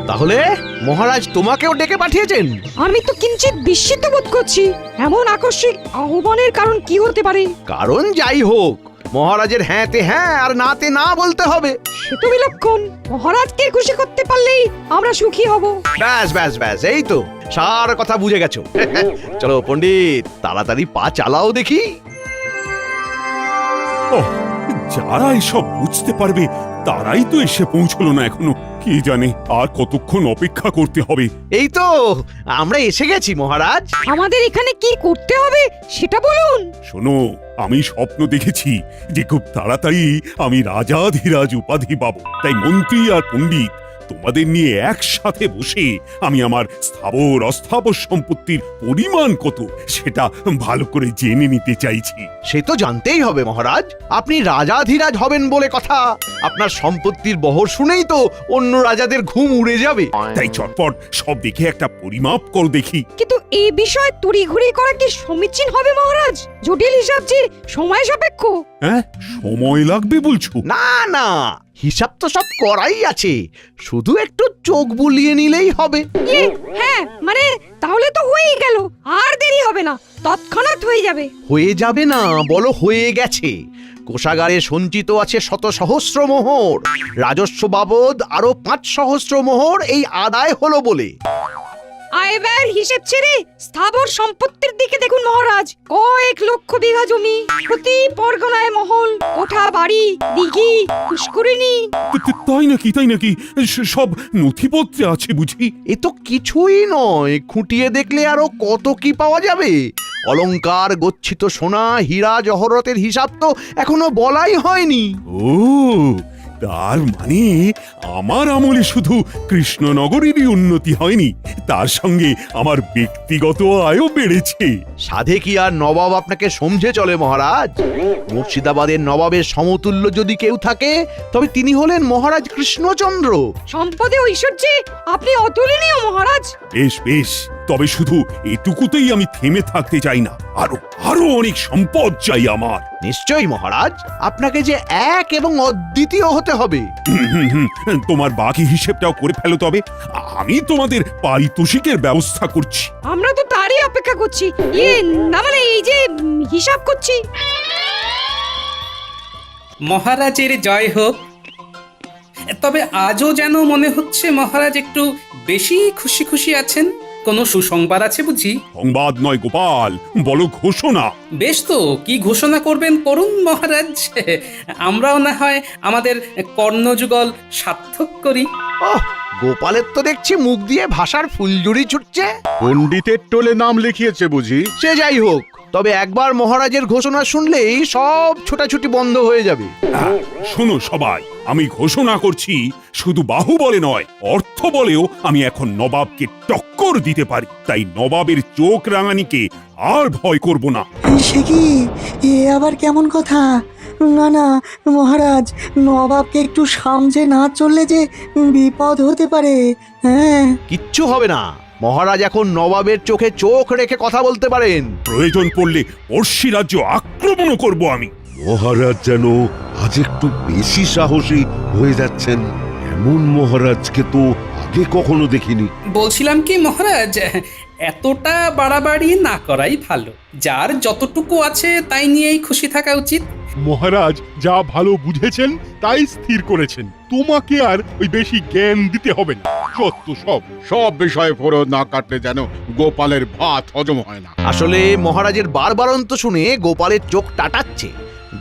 তাহলে মহারাজ তোমাকেও ডেকে পাঠিয়েছেন? আমি তো কিঞ্চিত বিস্মিত বোধ করছি। এমন আকস্মিক আহ্বানের কারণ কি হতে পারে? কারণ যাই হোক, মহারাজের হ্যাঁতে হ্যাঁ আর নাতে না বলতে হবে। সে তো বিলক্ষণ। মহারাজকে খুশি করতে পারলেই আমরা সুখী হব। ব্যাস ব্যাস ব্যাস, এই তো সার কথা বুঝে গেছো। চলো পণ্ডিত, তাড়াতাড়ি পা চালাও দেখি। ওহ, যারা এসব বুঝতে পারবে তারাই তো এসে পৌঁছলো না এখনো। কি জানে আর কতক্ষণ অপেক্ষা করতে হবে। এই তো আমরা এসে গেছি মহারাজ। আমাদের এখানে কি করতে হবে সেটা বলুন। শোনো, আমি স্বপ্ন দেখেছি যে খুব তাড়াতাড়ি আমি রাজাধিরাজ উপাধি পাবো। তাই মন্ত্রী আর পণ্ডিত তোমাদের নিয়ে একসাথে বসে আমি আমার স্থাবর অস্থাবর সম্পত্তির পরিমাণ কত সেটা ভালো করে জেনে নিতে চাইছি। সে তো জানতেই হবে মহারাজ, আপনি রাজাধিরাজ হবেন বলে কথা। আপনার সম্পত্তির বহর শুনেই তো অন্য রাজাদের ঘুম উড়ে যাবে। তাই চটপট সব দেখে একটা পরিমাপ কর দেখি। কিন্তু এই বিষয়ে তড়িঘড়ি করা কি সমীচীন হবে মহারাজ? জটিল হিসাব যে সময় সাপেক্ষ। হ্যাঁ, সময় লাগবে বলছো? না না, হিসাব তো সব করাই আছে, শুধু একটু চোখ বুলিয়ে নিলেই হবে। হ্যাঁ, মানে তাহলে তো হয়েই গেল। আর দেরি হবে না, তৎক্ষণাৎ হয়ে যাবে। হয়ে যাবে না, বলো হয়ে গেছে। কোষাগারে সঞ্চিত আছে শত সহস্র মোহর, রাজস্ব বাবদ আরো 5 সহস্র মোহর এই আদায় হলো বলে। আয় ব্যয়ের হিসেব ছেড়ে স্থাবর সম্পত্তির দিকে দেখুন মহারাজ। কয়েক লক্ষ বিঘা জমি, প্রতি পরগনায় মহল, কোঠা বাড়ি, দিঘি, পুষ্করিণী। তাই নাকি? তাই নাকি? সব নথিপত্রে আছে বুঝি? এ তো কিছুই নয়, খুঁটিয়ে দেখলে আরো কত কি পাওয়া যাবে। অলংকার, গচ্ছিত সোনা, হীরা জহরতের হিসাব তো এখনো বলাই হয়নি। ও, তার মানে আমার আমলে শুধু কৃষ্ণনগরেরই উন্নতি হয়নি, তার সঙ্গে আমার ব্যক্তিগত আয়ও বেড়েছে। সাধে কি আর নবাব আপনাকে সমঝে চলে মহারাজ? মুর্শিদাবাদের নবাবের সমতুল্য যদি কেউ থাকে তবে তিনি হলেন মহারাজ কৃষ্ণচন্দ্র। সম্পদে ঐশ্বর্যে আপনি অতুলনীয় মহারাজ। বেশ বেশ, তবে শুধু এটুকুতেই আমি থেমে থাকতে চাই না, আরো আরো অনেক সম্পদ চাই আমার। নিশ্চয়ই মহারাজ, আপনাকে যে এক এবং অদ্বিতীয় হতে হবে। তোমার বাকি হিসেবটাও করে ফেলো তবে, আমি তোমাদের পারিতোষিকের ব্যবস্থা করছি। আমরা তো তারই অপেক্ষা করছি। না মানে এই যে হিসাব করছি। মহারাজের জয় হোক। তবে আজও যেন মনে হচ্ছে মহারাজ একটু বেশি খুশি খুশি আছেন। কোনো সুসংবাদ আছে বুঝি? সংবাদ নয় গোপাল, বলো ঘোষণা। বেশ তো, কি ঘোষণা করবেন করুন মহারাজ। আমরাও না হয় আমাদের কর্ণযুগল সার্থক করি। ওহ, গোপালের তো দেখছি মুখ দিয়ে ভাষার ফুলঝুরি ছুটছে। পণ্ডিতের টোলে নাম লিখিয়েছে বুঝি? সে যাই হোক, তবে একবার মহারাজের ঘোষণা শুনলেই সব ছোটাছুটি বন্ধ হয়ে যাবে। শোনো সবাই, আমি ঘোষণা করছি, শুধু বাহুবলে নয়, অর্থ বলেও আমি এখন নবাবকে টক্কর দিতে পারি। তাই নবাবের চোখ রাঙানিকে আর ভয় করব না। সে কি? এ আবার কেমন কথা? না না মহারাজ, নবাবকে একটু সামজে না চললে যে বিপদ হতে পারে। হ্যাঁ, কিচ্ছু হবে না, মহারাজ এখন নবাবের চোখে চোখ রেখে কথা বলতে পারেন। প্রয়োজন পড়লে পড়শি রাজ্য আক্রমণও করব আমি। মহারাজ যেন আজ একটু বেশি সাহসী হয়ে যাচ্ছেন। এমন মহারাজকে তো আগে কখনো দেখিনি। বলছিলাম কি মহারাজ, এতটা বাড়াবাড়ি না করাই ভালো। যার যতটুকু আছে তাই নিয়েই খুশি থাকা উচিত। মহারাজ যা ভালো বুঝেছেন তাই স্থির করেছেন, তোমাকে আর ওই বেশি জ্ঞান দিতে হবে না। সত্য সব বিষয়ে ফোরদ না কাটলে যেন গোপালের ভাত হজম হয় না। আসলে মহারাজের বারবারন্ত শুনে গোপালের চোখ টাটাচ্ছে।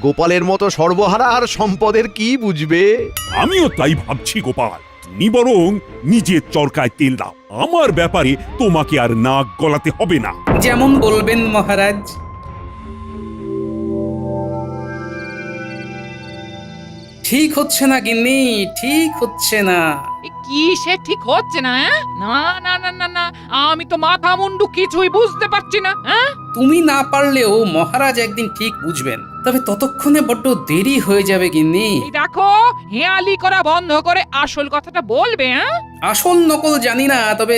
গোপালের মতো সর্বহারা আর সম্পদের কি বুঝবে? আমিও তাই ভাবছি গোপাল, তুমি বরং নিজের চরকায় তেল দাও। আমার ব্যাপারে তোমাকে আর নাক গলাতে হবে না। যেমন বলবেন মহারাজ। ঠিক হচ্ছে না গিন্নি, ঠিক হচ্ছে না। কি সে ঠিক হচ্ছে না? না না না না না, আমি তো মাথা মুন্ডু কিছুই বুঝতে পারছি না। তুমি না পারলেও মহারাজ একদিন ঠিক বুঝবেন, তবে ততক্ষণে বড্ড দেরি হয়ে যাবে গিন্নি। এই দেখো, হেয়ালি করা বন্ধ করে আসল কথাটা বলবে। আসল নকল জানি না, তবে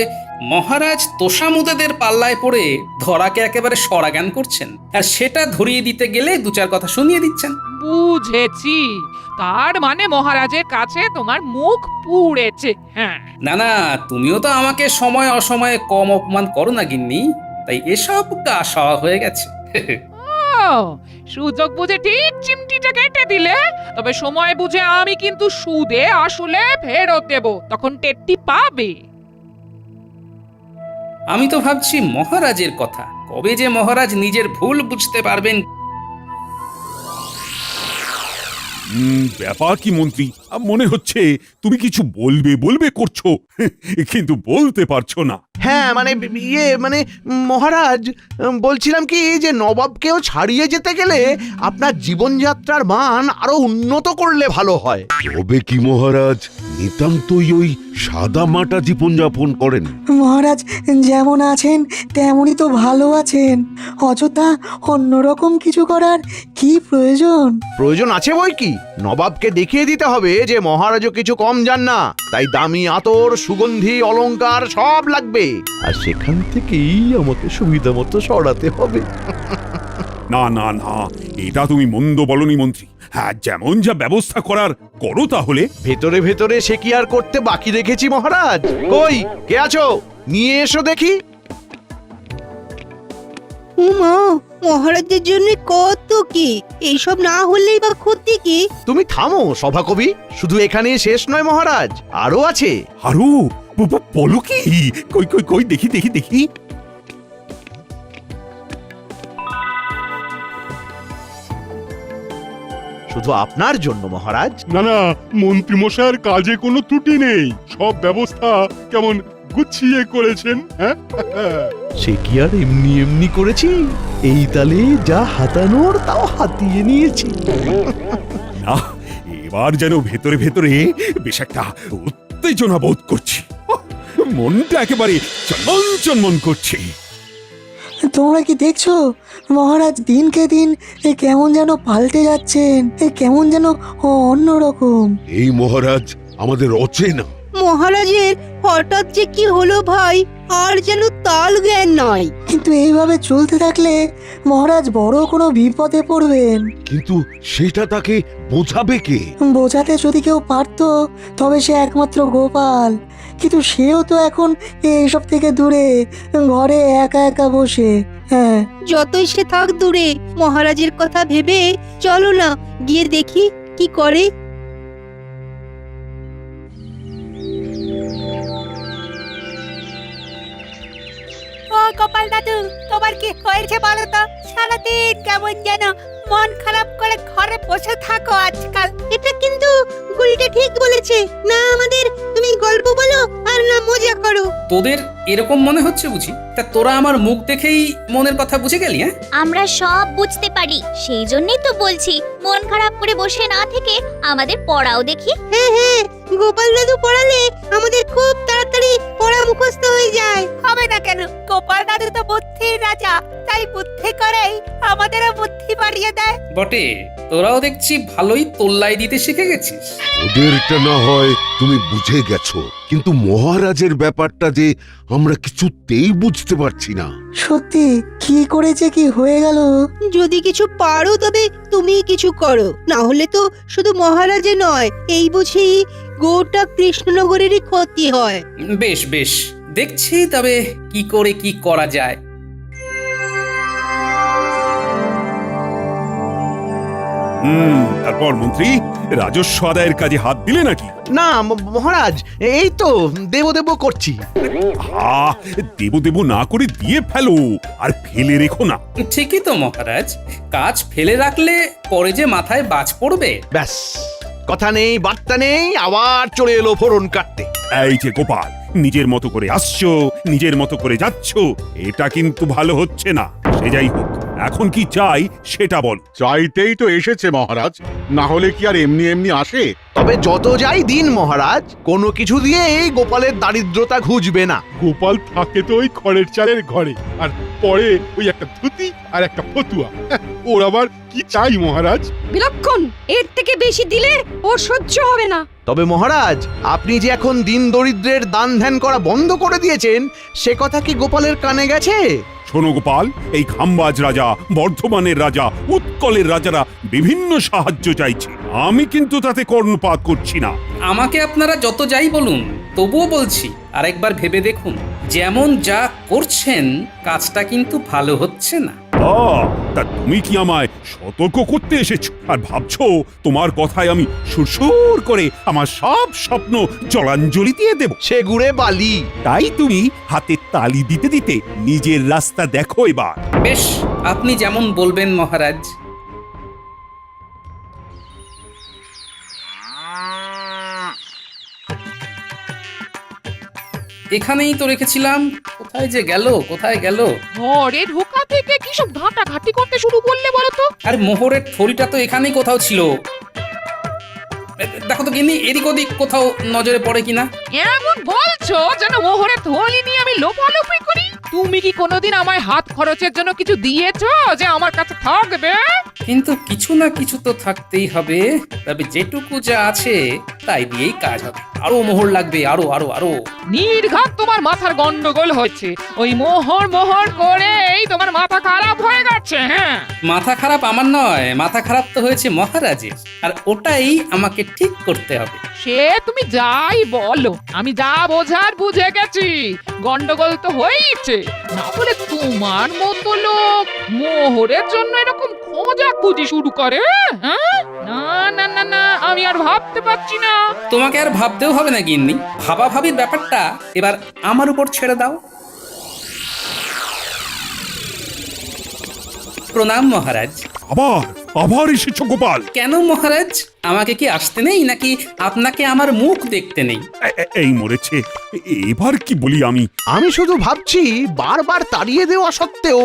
মহারাজ তোষামুদেদের পাল্লায় পড়ে ধরাকে একেবারে সরাজ্ঞান করছেন, আর সেটা ধরিয়ে দিতে গেলে দু চার কথা শুনিয়ে দিচ্ছেন। বুঝেছি, তার মানে মহারাজের কাছে তোমার মুখ পুড়েছে। হ্যাঁ, না না, তুমিও তো আমাকে সময় অসময়ে কম অপমান করো না গিন্নি, তাই এসব গা সওয়া হয়ে গেছে। ও, সুযোগ বুঝে ঠিক চিমটিটা কেটে দিলে। তবে সময় বুঝে আমি কিন্তু সুদে আসলে ফেরত দেব, তখন টেরটি পাবে। আমি তো ভাবছি মহারাজের কথা, কবে যে মহারাজ নিজের ভুল বুঝতে পারবেন। ব্যাপার কি মন্ত্রী, মনে হচ্ছে তুমি কিছু বলবে করছো, কিন্তু বলতে পারছো না। হ্যাঁ মানে মানে মহারাজ, বলছিলাম কি যে নবাবকেও ছাড়িয়ে যেতে গেলে আপনার জীবনযাত্রার মান আরো উন্নত করলে ভালো হয়। তবে কি মহারাজ নিতান্তই ওই সাদা মাটা জীবনযাপন করেন? মহারাজ যেমন আছেন তেমনই তো ভালো আছেন, অযথা অন্যরকম কিছু করার কি প্রয়োজন? প্রয়োজন আছে বই কি, নবাবকে দেখিয়ে দিতে হবে যে মহারাজও কিছু কম যান না, তাই দামি আতর, সুগন্ধি, অলংকার সব লাগবে, আর সেখান থেকেই আমাকে সুবিধা মতো সরাতে হবে। না না না, এটা তুমি মন্দ বলনি মন্ত্রী। হ্যাঁ, যেমন যা ব্যবস্থা করার করো তাহলে। ভেতরে ভেতরে সে কি আর করতে বাকি রেখেছি মহারাজ? কই কে আছো, নিয়ে এসো দেখি। উমা, মহারাজের জন্য কত কি, এইসব না হলেই বা ক্ষতি কি? তুমি থামো সভাকবি, শুধু এখানেই শেষ নয় মহারাজ, আরো আছে। আরো বলো কি? কই কই কই, দেখি দেখি দেখি। শুধু আপনার জন্য মহারাজ। না না, মন্ত্রী মশাইয়ের কাজে কোনো ত্রুটি নেই, সব ব্যবস্থা কেমন গুছিয়ে করেছেন। হ্যাঁ, সে কি আর এমনি এমনি করেছি, এই তালে যা হাতানোর তাও হাতিয়ে নিয়েছি। না, এবার যেন ভেতরে ভেতরে বেশ একটা উত্তেজনা বোধ করছি, মনটা একেবারে চনমন চনমন করছে। তোমরা কি দেখছো মহারাজ দিনকে দিন কেমন যেন পাল্টে যাচ্ছেন, কেমন যেন অন্যরকম। এই মহারাজ আমাদের অচেনা। মহারাজের হঠাৎ যে কি হলো ভাই, আর যেন তাল জ্ঞান নয়। কিন্তু এইভাবে চলতে থাকলে মহারাজ বড় কোনো বিপদে পড়বেন। কিন্তু সেটা তাকে বোঝাবে কে? বোঝাতে যদি কেউ পারতো তবে সে একমাত্র গোপাল, কিন্তু সেও তো এখন এইসব থেকে দূরে, ঘরে একা একা বসে। হ্যাঁ, যতই সে থাক দূরে, মহারাজের কথা ভেবে চলো না গিয়ে দেখি কি করে। ও গোপাল দাদু, তোমার কি হয়েছে বলো তো? সারাদিন কেমন যেন মন খারাপ করে ঘরে বসে থাকো আজকাল। এটা কিন্তু গুলটা ঠিক বলেছে, না আমাদের তুমি গল্প বলো আর না মজা করো। তোদের এরকম মনে হচ্ছে বুঝি? তা তোরা আমার মুখ দেখেই মনের কথা বুঝে গেলি? হ্যাঁ, আমরা সব বুঝতে পারি, সেই জন্যই তো বলছি মন খারাপ করে বসে না থেকে আমাদের পড়াও দেখি। হ্যাঁ হ্যাঁ, গোপাল দাদু পড়ালে আমাদের খুব তাড়াতাড়ি পড়া মুখস্থ হয়ে যায়। হবে না কেন, গোপাল দাদু তো বুদ্ধির রাজা, তাই বুদ্ধি করেই আমাদেরও বুদ্ধি বাড়িয়ে দেয়। বটে, তোরাও দেখছি ভালোই তোল্লাই দিতে শিখে গেছিস। ওদেরটা না হয় তুমি বুঝে গেছো, কিন্তু মহারাজের ব্যাপারটা যে আমরা কিছুতেই বুঝতে পারছি না। সত্যি কি করেছে কি হয়ে গেল? যদি কিছু পারো তবে তুমি কিছু করো, না হলে তো শুধু মহারাজে নয়, এই বুঝি গোটা কৃষ্ণনগরেরই ক্ষতি হয়। বেশ বেশ, দেখছি তবে কি করে কি করা যায়। তারপর মন্ত্রী রাজস্ব আদায়ের কাজে হাত দিলে নাকি? না মহারাজ, এই তো দেব দেব করছি। দেব না করে দিয়ে ফেলো, আর ফেলে রেখো না। ঠিকই তো মহারাজ, কাজ ফেলে রাখলে পরে যে মাথায় বাজ পড়বে। ব্যাস, কথা নেই বার্তা নেই, আবার চলে এলো ফোড়ন কাটতে। এই যে গোপাল, নিজের মতো করে আসছো, নিজের মতো করে যাচ্ছ, এটা কিন্তু ভালো হচ্ছে না। সে যাই হোক, এখন কি চাই সেটা বল। চাইতেই তো এসেছে মহারাজ, না হলে কি আর এমনি এমনি আসে? তবে যত যাই দিন মহারাজ, কোনো কিছু দিয়ে এই গোপালের দারিদ্রতা ঘুচবে না। গোপাল থাকে তো ওই খড়ের চালের ঘরে, আর পরে ওই একটা ধুতি আর একটা ফতুয়া। ওর আবার কি চাই মহারাজ? বিলক্ষণ, এর থেকে বেশি দিলে ওর সহ্য হবে না। তবে মহারাজ, আপনি যে এখন দিন দরিদ্রের দান ধ্যান করা বন্ধ করে দিয়েছেন, সে কথা কি গোপালের কানে গেছে? শোনো গোপাল, এই খাম্বাজ রাজা, বর্ধমানের রাজা, উৎকলের রাজারা বিভিন্ন সাহায্য চাইছে। আমি কিন্তু তাতে কর্ণপাত করছি না। আমাকে আপনারা যত যাই বলুন, তবুও বলছি আরেকবার ভেবে দেখুন, যেমন যা করছেন কাজটা কিন্তু ভালো হচ্ছে না। তা তুমি কি আমায় সতর্ক করতে এসেছো আর ভাবছো তোমার কথায় আমি সুরসুর করে আমার সব স্বপ্ন জলাঞ্জলি দিয়ে দেব? সে গুড়ে বালি। তাই তুমি হাতে তালি দিতে দিতে নিজের রাস্তা দেখো এবার। বেশ, আপনি যেমন বলবেন মহারাজ। এখানেই তো রেখেছিলাম, কোথায় যে গেল, কোথায় গেল? ঘরে ঢোকা থেকে কি সব ঘাটাঘাটি করতে শুরু করলে বলো তো? আর মোহরের থলিটা তো এখানেই কোথাও ছিল। দেখো তো গিন্নি, এদিক ওদিক কোথাও নজরে পড়ে কিনা। এমন বলছো যেন মোহরের থলি নিয়ে আমি লোপালোপি করি। তুমি কি কোনোদিন আমায় হাত খরচের জন্য কিছু দিয়েছো যে আমার কাছে থাকবে? কিন্তু কিছু না কিছু তো থাকতেই হবে। তবে যেটুকু যা আছে তাই দিয়েই কাজ হবে। আরো মোহর লাগবে, আরো আরো আরো। নির্ঘাত তোমার মাথার গন্ডগোল হচ্ছে। ওই মোহর মোহর করেই তোমার মাথা খারাপ হয়ে গেছে। হ্যাঁ, মাথা খারাপ আমার নয়, মাথা খারাপ তো হয়েছে মহারাজের, আর ওটাই আমাকে ঠিক করতে হবে। সে তুমি যাই বলো, আমি যা বোঝার বুঝে গেছি। গন্ডগোল তো হয়েছে, না বলে তোমার মতো লোক মোহরের জন্য এরকম খোঁজাখুঁজি শুরু করে। হ্যাঁ, না না না না, আমি আর ভাবতে পারছি না। তোমাকে আর ভাবতেও হবে না গিন্নি, ভাবাভাবির ব্যাপারটা এবার আমার উপর ছেড়ে দাও। প্রণাম মহারাজ। আবার আবার এসেছো গোপাল? কেন মহারাজ, আমাকে কি আসতে নেই নাকি আপনাকে আমার মুখ দেখতে নেই? এই মরেছে, এবার কি বলি আমি? আমি শুধু ভাবছি বারবার তাড়িয়ে দেওয়া সত্ত্বেও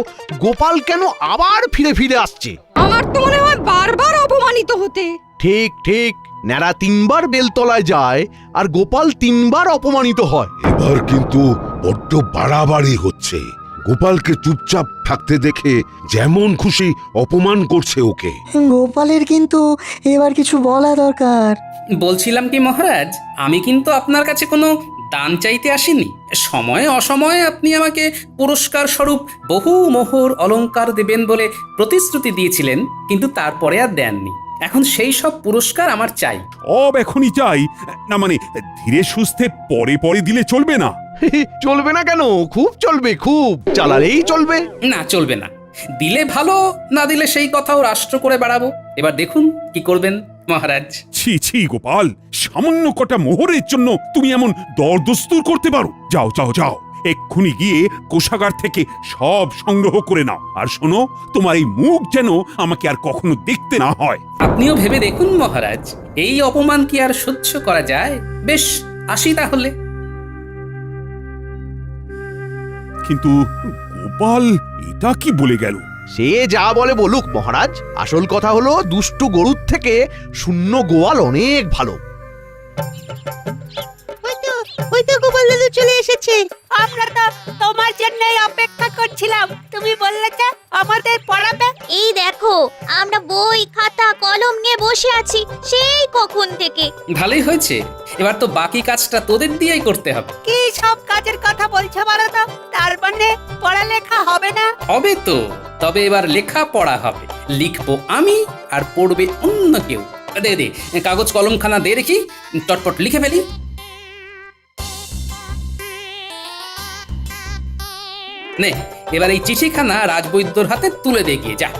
গোপাল কেন আবার ফিরে ফিরে আসছে। আমার তো মনে হয় বারবার অপমানিত হতে। ঠিক ঠিক, ন্যাড়া 3বার বেলতলায় যায় আর গোপাল 3বার অপমানিত হয়। এবার কিন্তু বড্ড বাড়াবাড়ি হচ্ছে। গোপালকে চুপচাপ থাকতে দেখে যেমন খুশি অপমান করছে ওকে। গোপালের কিন্তু এবার কিছু বলা দরকার। বলছিলাম কি মহারাজ, আমি কিন্তু আপনার কাছে কোনো দান চাইতে আসিনি। সময়ে অসময়ে আপনি আমাকে পুরস্কার স্বরূপ বহু মোহর অলংকার দেবেন বলে প্রতিশ্রুতি দিয়েছিলেন, কিন্তু তারপরে আর দেননি। এখন সেই সব পুরস্কার আমার চাই। সব এখনই চাই? না মানে ধীরে সুস্থে পরে পরে দিলে চলবে না? চলবে না কেন? খুব চলবে, খুব চালালেই চলবে। না, চলবে না। দিলে ভালো, না দিলে সেই কথাও রাষ্ট্র করে বেড়াবো। এবার দেখুন কি করবেন মহারাজ। ছি ছি গোপাল, সামান্য কটা মোহরের জন্য তুমি এমন দরদস্তুর করতে পারো? যাও যাও যাও, এক্ষুনি গিয়ে কোষাগার থেকে সব সংগ্রহ করে নাও। আর শোনো, তোমার এই মুখ যেন আমাকে আর কখনো দেখতে না হয়। আপনিও ভেবে দেখুন মহারাজ, এই অপমান কি আর সহ্য করা যায়? বেশ, আসি তাহলে। কিন্তু গোপাল এটা কি বলে গেল? সে যা বলে বলুক মহারাজ, আসল কথা হলো দুষ্টু গরুর থেকে শূন্য গোয়াল অনেক ভালো। ওই তো গোপাল দাদু চলে এসেছে। আমরা তো তোমার জন্যই অপেক্ষা করছিলাম। তুমি বললে যে আমাদের পড়াবে। এই দেখো, আমরা বই খাতা কলম নিয়ে বসে আছি সেই কখন থেকে। ভালোই হয়েছে, এবার তো বাকি কাজটা তোদের দিয়েই করতে হবে। কি সব কাজের কথা বলছো বলো তো? তার মানে পড়ালেখা হবে না? হবে তো, তবে এবার লেখা পড়া হবে। লিখবো আমি আর পড়বে অন্য কেউ। দে দে কাগজ কলমখানা দে দেখি, চটপট লিখে ফেলি। নে, এবার এই চিঠিখানা রাজবৈদ্যর হাতে তুলে দে গিয়ে, যা।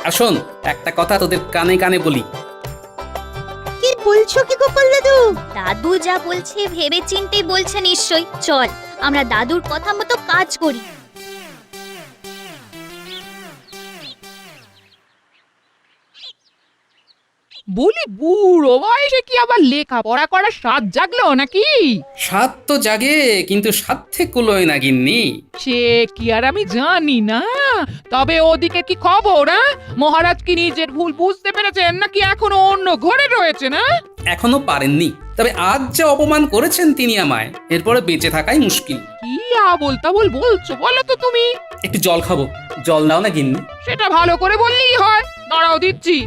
আর শোন, একটা কথা তোদের কানে কানে বলি। কি বলছো কি গোপাল দাদু? দাদু যা বলছে ভেবে চিন্তে বলছে নিশ্চয়ই। চল, আমরা দাদুর কথা মতো কাজ করি। বলি বুড়ো বয়সে কি আবার লেখাপড়া করার স্বাদ জাগলো নাকি? স্বাদ তো জাগে, কিন্তু সাধ্যে কুলোয় না গিন্নি। সে কি আর আমি জানি না। তবে ওদিকে কি খবর? মহারাজ কি নিজের ভুল বুঝতে পেরেছেন নাকি এখনো অন্য ঘরে রয়েছে? না, এখনো পারেননি, তবে আজ যা অপমান করেছেন তিনি আমায়, এরপরে বেঁচে থাকাই মুশকিল। কি আবোল তাবোল বলছো বলো তো তুমি? একটু জল খাবো, জল দাও না গিন্নি। সেটা ভালো করে বললেই হয়। দাঁড়াও, দিচ্ছি।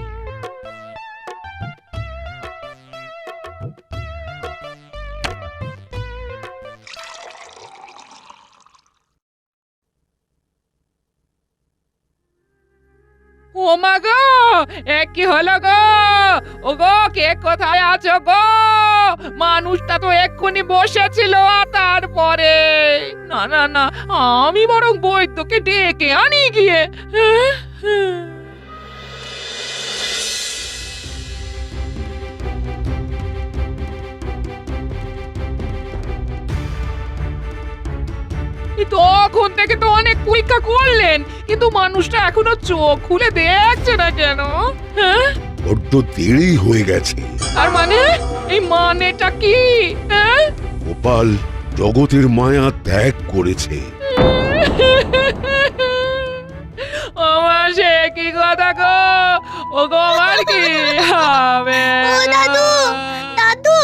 ও মা গো, এ কি হলো গো? ও গো, কে কোথায় আছো গো? মানুষটা তো এক্ষুনি বসেছিল, আর তারপরে না না না, আমি বরং বৈদ্যকে ডেকে আনি গিয়ে। তখন থেকে তো অনেক পরীক্ষা করলেন, কিন্তু মানুষটা এখনো চোখ খুলে দেখছে না কেন? হ্যাঁ, বড্ড দেরি হয়ে গেছে। আর মানে এই মানেটা কি? হ্যাঁ, গোপাল জগতের মায়া ত্যাগ করেছে। আমার সে কি কথা গো? ও গো, আমার কি হবে? ও দাদু, দাদু,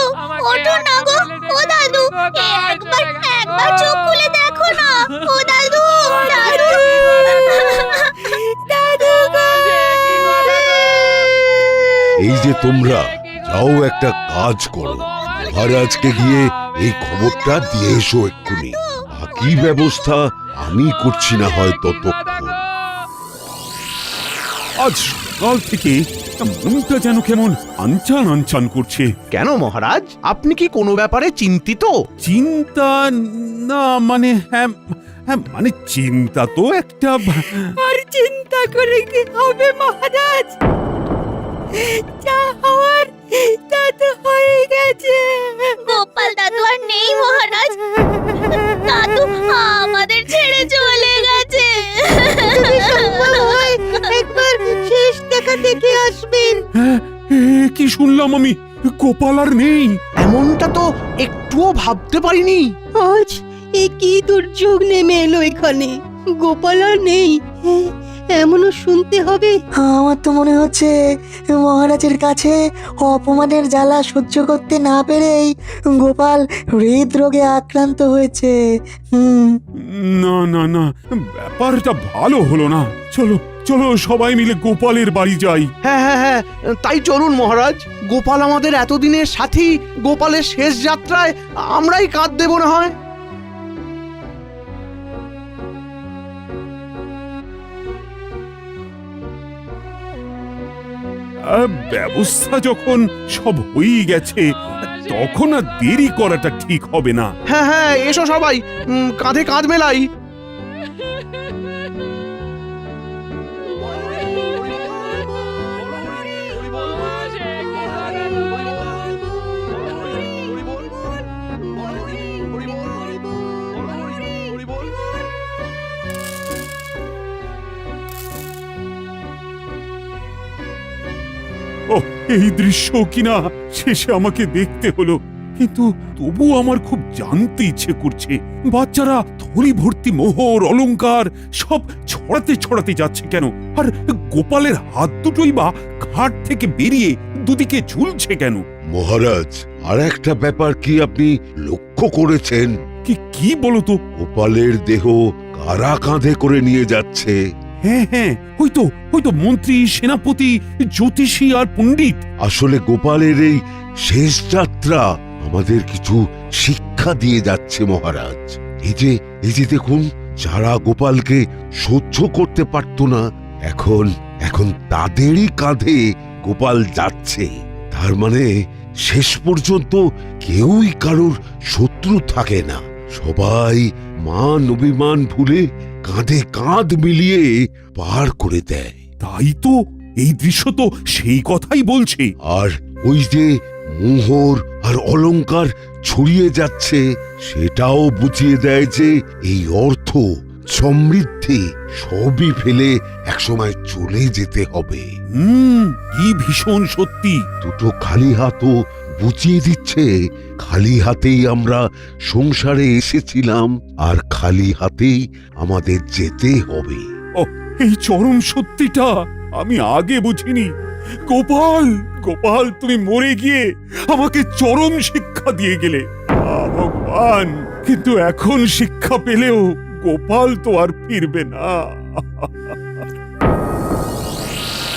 ওঠো না গো। ও দাদু, একবার চোখ খুলে দেখো না। ও দাদু, দাদু, দাদু গো। এই যে তোমরা যাও, একটা কাজ করো, মহারাজকে গিয়ে এই খবরটা দিয়ে এসো এক্ষুনি। বাকি ব্যবস্থা আমি করছি না হয় ততক্ষণ। আজ সকাল থেকে মনটা যেন কেমন আনচান আনচান করছে। কেন মহারাজ, আপনি কি কোনো ব্যাপারে চিন্তিত? চিন্তা না, মানে হ্যাঁ হ্যাঁ, মানে চিন্তা তো একটা। আর চিন্তা করে কি হবে মহারাজ? যা হওয়ার তা তো হয়ে গেছে। গোপাল দাদু আর নেই মহারাজ। দাদু আমাদের ছেড়ে চলে গেছে। একবার শেষ দেখা দেখে আসবেন। হ্যাঁ, কি শুনলাম আমি? গোপাল আর নেই? এমনটা তো একটুও ভাবতে পারিনি। আজ এ কি দুর্যোগ নেমে এলো এখানে? গোপাল আর নেই, এমনও শুনতে হবে। আমার তো মনে হচ্ছে মহারাজের কাছে অপমানের জ্বালা সহ্য করতে না পেরেই গোপাল হৃদরোগে আক্রান্ত হয়েছে। না না না, ব্যাপারটা ভালো হলো না। চলো চলো, সবাই মিলে গোপালের বাড়ি যাই। হ্যাঁ হ্যাঁ হ্যাঁ, তাই চলুন মহারাজ। গোপাল আমাদের এতদিনের সাথী, গোপালের শেষ যাত্রায় আমরাই কাঁধ দেব না হয়। ব্যবস্থা যখন সব হয়ে গেছে, তখন আর দেরি করাটা ঠিক হবে না। হ্যাঁ হ্যাঁ, এসো সবাই, কাঁধে কাঁধ মেলাই। ও, এই দৃশ্য কিনা শেষে আমাকে দেখতে হলো, কিন্তু তবু আমার খুব জানতে ইচ্ছে করছে, বাচ্চারা থলি ভর্তি মোহর অলংকার সব ছড়াতে ছড়াতে যাচ্ছে কেন? আর গোপালের হাত দুটোই বা ঘাট থেকে বেরিয়ে দুদিকে ঝুলছে কেন? মহারাজ, আর একটা ব্যাপার কি আপনি লক্ষ্য করেছেন? কি বলতো? গোপালের দেহ কারা কাঁধে করে নিয়ে যাচ্ছে? হ্যাঁ হ্যাঁ, হয়তো মন্ত্রী, সেনাপতি, জ্যোতিষী আর পণ্ডিত। আসলে গোপালের এই শেষ যাত্রা আমাদের কিছু শিক্ষা দিয়ে যাচ্ছে মহারাজ। এই যে দেখুন, যারা গোপালকে সহ্য করতে পারত না, এখন তাদেরই কাঁধে গোপাল যাচ্ছে। তার মানে শেষ পর্যন্ত কেউই কারোর শত্রু থাকে না, সবাই মান অভিমান ভুলে কাঁধে কাঁধ মিলিয়ে পার করে দেয়। তাই তো, এই দৃশ্য তো সেই কথাই বলছে। আর ওই যে মোহর আর অলংকার ছড়িয়ে যাচ্ছে, সেটাও বুঝিয়ে দেয় যে এই অর্থ, সমৃদ্ধি সবই ফেলে একসময় চলে যেতে হবে। কি ভীষণ সত্যি। দুটো খালি হাতও বুঝিয়ে দিচ্ছে, খালি হাতেই আমরা সংসারে এসেছিলাম, আর খালি হাতেই আমাদের যেতে হবে। এই চরম সত্যিটা আমি আগে বুঝিনি। গোপাল, তুমি মরে গিয়ে আমাকে চরম শিক্ষা দিয়ে গেলে। ভগবান, কিন্তু এখন শিক্ষা পেলেও গোপাল তো আর ফিরবে না।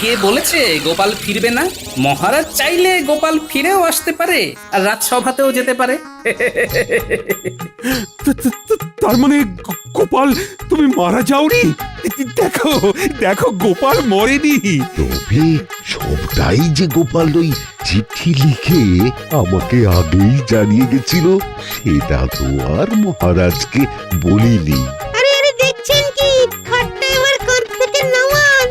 কে বলেছে গোপাল ফিরবে না? মহারাজ চাইলে গোপাল ফিরেও আসতে পারে আর রাজসভাতেও যেতে পারে। তার মানে গোপাল তুমি মারা যাওনি? দেখো দেখো গোপাল মরেনি। তবে সবটাই যে গোপাল ওই চিঠি লিখে আমাকে আগেই জানিয়ে গেছিল সেটা তো আর মহারাজকে বলিনি। আরে আরে দেখছেন কি খাটটা এবার কোথ থেকে নামান।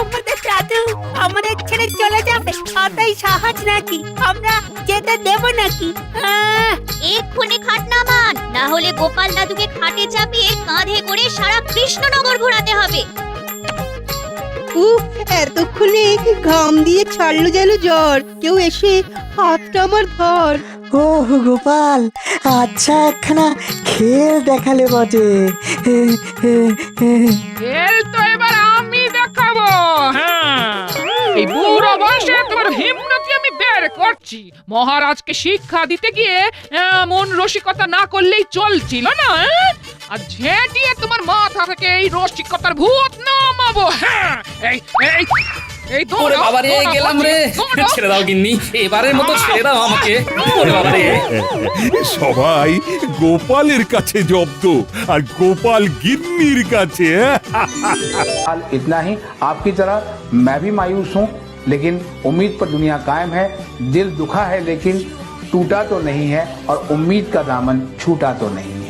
আমাদের দাদু আমাদের ছেড়ে চলে যাবে, তাই সাহস নাকি? আমরা যেতে দেব নাকি? এক্ষুনি খাট নামান, না হলে গোপাল দাদুকে খাটে চাপিয়ে কাঁধে করে সারা কৃষ্ণনগর ঘোরাতে হবে। উফ, এতক্ষণে ঘাম দিয়ে ছাড়লো যেন জ্বর। কেউ এসে হাতটা আমার ধর। ও গোপাল, আচ্ছা একখানা খেল দেখালে বটে। খেল তো এবার আমি দেখাবো। হ্যাঁ, এই বুড়ো বয়সে তোমার হিম্মতি আমি বের করছি। মহারাজকে শিক্ষা দিতে গিয়ে এমন রসিকতা না করলেই চলছিল না। আর ঝেঁটিয়ে তোমার মাথা থেকে এই রসিকতার ভূত নামাবো। হ্যাঁ, এই এই এই ওরে বাবা রে, গেলাম রে। ছেড়ে দাও গিন্নি, এবারের মতো ছেড়ে দাও আমাকে। ওরে বাবা রে। সবাই গোপালের কাছে জব্দ আর গোপাল গিন্নির কাছে। इतना ही आपकी तरह मैं भी मायूस हूँ, लेकिन उम्मीद पर दुनिया कायम है। दिल दुखा है लेकिन टूटा तो नहीं है, और उम्मीद का दामन छूटा तो नहीं है।